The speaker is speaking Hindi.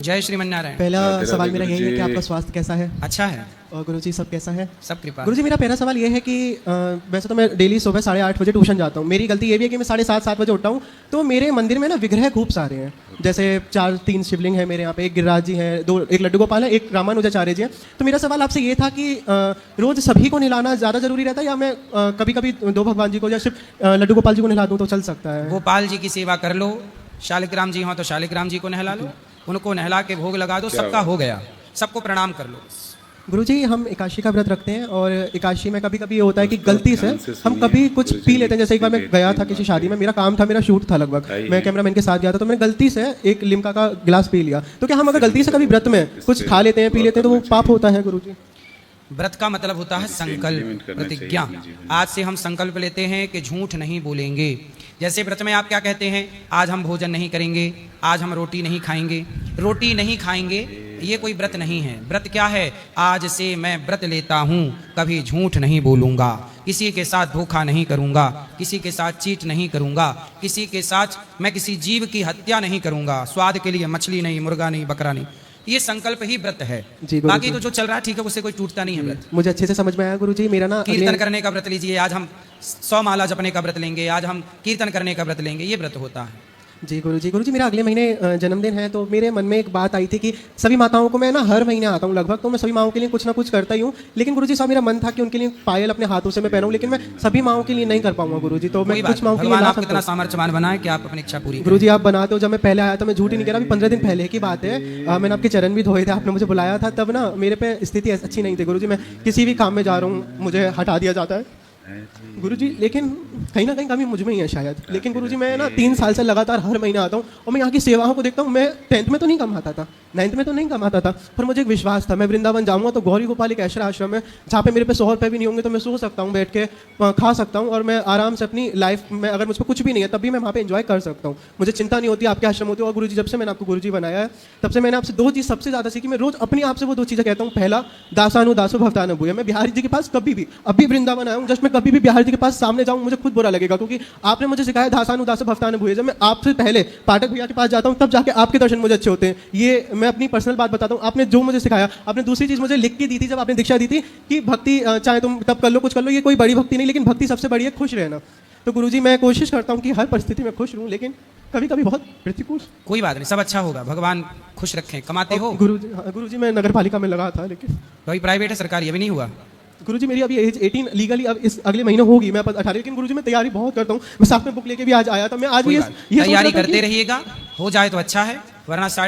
जय श्रीमन नारायण। पहला सवाल मेरा यही है कि आपका स्वास्थ्य कैसा है? अच्छा है और गुरुजी सब कैसा है? सब कृपा। गुरुजी मेरा पहला सवाल ये है कि वैसे तो मैं डेली सुबह 8:30 बजे ट्यूशन जाता हूँ। मेरी गलती ये भी है कि मैं 7:30 बजे उठता हूँ। तो मेरे मंदिर में ना विग्रह खूब सारे हैं, जैसे 3 शिवलिंग है मेरे यहाँ पे, एक गिरिराज जी हैं, एक लड्डू गोपाल है, एक रामानुजाचार्य जी हैं। तो मेरा सवाल आपसे ये था कि रोज सभी को नहलाना ज़्यादा जरूरी रहता है या मैं कभी कभी 2 भगवान जी को या सिर्फ लड्डू गोपाल जी को नहला दूँ तो चल सकता है? गोपाल जी की सेवा कर लो, शालिग्राम जी हो तो शालिग्राम जी को नहला लो, उनको नहला के भोग लगा दो, सबका हो गया। सबको प्रणाम कर लो। गुरुजी हम एकादशी का व्रत रखते हैं और एकादशी में कभी कभी ये होता है कि गलती से हम कभी कुछ पी लेते हैं। जैसे एक बार मैं गया था किसी शादी में, मेरा काम था, मेरा शूट था लगभग, मैं कैमरामैन के साथ गया था, तो मैंने गलती से एक लिम्का का गिलास पी लिया। तो क्या हम अगर गलती से कभी व्रत में कुछ खा लेते हैं, पी लेते हैं, तो वो पाप होता है गुरुजी? व्रत का मतलब होता है संकल्प, प्रतिज्ञा। आज से हम संकल्प लेते हैं कि झूठ नहीं बोलेंगे। जैसे व्रत में आप क्या कहते हैं? आज हम भोजन नहीं करेंगे, आज हम रोटी नहीं खाएंगे। रोटी नहीं खाएंगे ये कोई व्रत नहीं है। व्रत क्या है? आज से मैं व्रत लेता हूँ, कभी झूठ नहीं बोलूँगा, किसी के साथ धोखा नहीं करूँगा, किसी के साथ चीट नहीं करूँगा, किसी के साथ मैं किसी जीव की हत्या नहीं करूँगा, स्वाद के लिए मछली नहीं, मुर्गा नहीं, बकरा नहीं। ये संकल्प ही व्रत है। बाकी तो जो चल रहा है ठीक है, उससे कोई टूटता नहीं है व्रत। मुझे अच्छे से समझ में आया गुरुजी। मेरा ना कीर्तन करने का व्रत लीजिए, आज हम 100 माला जपने का व्रत लेंगे, आज हम कीर्तन करने का व्रत लेंगे, ये व्रत होता है। जी गुरुजी। गुरुजी मेरा अगले महीने जन्मदिन है, तो मेरे मन में एक बात आई थी कि सभी माताओं को मैं ना हर महीने आता हूँ लगभग, तो मैं सभी माओं के लिए कुछ ना कुछ करता ही हूँ। लेकिन गुरुजी साहब मेरा मन था कि उनके लिए पायल अपने हाथों से मैं पहनूं, लेकिन मैं सभी माओं के लिए नहीं कर पाऊंगा गुरुजी। तो मैं कुछ माओं के लिए ला सकता हूं। सामर्थ्यवान बनाए कि आप अपनी इच्छा पूरी। गुरुजी आप बनाते हो। जब मैं पहले आया था, मैं झूठ ही नहीं कह रहा, अभी 15 दिन पहले की बात है, मैंने आपके चरण भी धोए थे, आपने मुझे बुलाया था, तब ना मेरे पे स्थिति अच्छी नहीं थी गुरुजी। मैं किसी भी काम में जा रहा हूँ मुझे हटा दिया जाता है गुरुजी, लेकिन कहीं ना कहीं कमी मुझ में ही है शायद। लेकिन गुरुजी मैं ना 3 साल से लगातार हर महीने आता हूँ और मैं यहाँ की सेवाओं को देखता हूँ। मैं 10th में तो नहीं कमाता था, 9th में तो नहीं कमाता था, पर मुझे एक विश्वास था मैं वृंदावन जाऊँगा तो गौरी गोपाल एक ऐसा आश्रम है जहाँ पे मेरे पे 100 रुपये भी नहीं होंगे, तो मैं सो सकता हूँ, बैठ के खा सकता हूँ और मैं आराम से अपनी लाइफ में, अगर मुझ पर कुछ भी नहीं है तब भी मैं वहाँ पे एंजॉय कर सकता हूँ। मुझे चिंता नहीं होती आपके आश्रम होती है। और गुरुजी जब से मैंने आपको गुरुजी बनाया है तब से मैंने आपसे 2 चीज़ सबसे ज़्यादा सीखी। मैं रोज अपनी आप से वो 2 चीज़ें कहता हूँ। पहला, दासानुदासो भवतानुभूय। मैं बिहारी जी के पास कभी भी, अभी वृंदावन आया हूँ, जस्ट मैं कभी भी बिहारी जी के पास सामने जाऊँ मुझे खुद बुरा लगेगा, क्योंकि आपने मुझे सिखाया दासानुदासो भवतानुभूय। जब मैं आपसे पहले पाठक भैया के पास जाता हूँ तब जाके आपके दर्शन मुझे अच्छे होते हैं। ये मैं अपनी पर्सनल बात बताता हूँ, आपने जो मुझे सिखाया। आपने दूसरी चीज़ मुझे लिख के दी थी जब आपने दीक्षा दी थी कि भक्ति चाहे तुम तब कर लो, कुछ कर लो, ये कोई बड़ी भक्ति नहीं, लेकिन भक्ति सबसे बड़ी है खुश रहना। तो गुरुजी मैं कोशिश करता हूँ कि हर परिस्थिति में खुश रहूँ, लेकिन कभी कभी बहुत प्रतिकूल। कोई बात नहीं, सब अच्छा होगा, भगवान खुश रखें। कमाते हो? गुरुजी मैं नगर पालिका में लगा था, लेकिन तो अभी प्राइवेट है, सरकारी अभी नहीं हुआ? गुरुजी मेरी अभी एज 18 लीगली अब इस अगले महीने होगी, मैं 18। लेकिन गुरुजी मैं तैयारी बहुत करता हूँ, मैं साथ में बुक लेके भी आज आया था। मैं आज भी तैयारी करते रहिएगा, हो जाए तो अच्छा है, वरना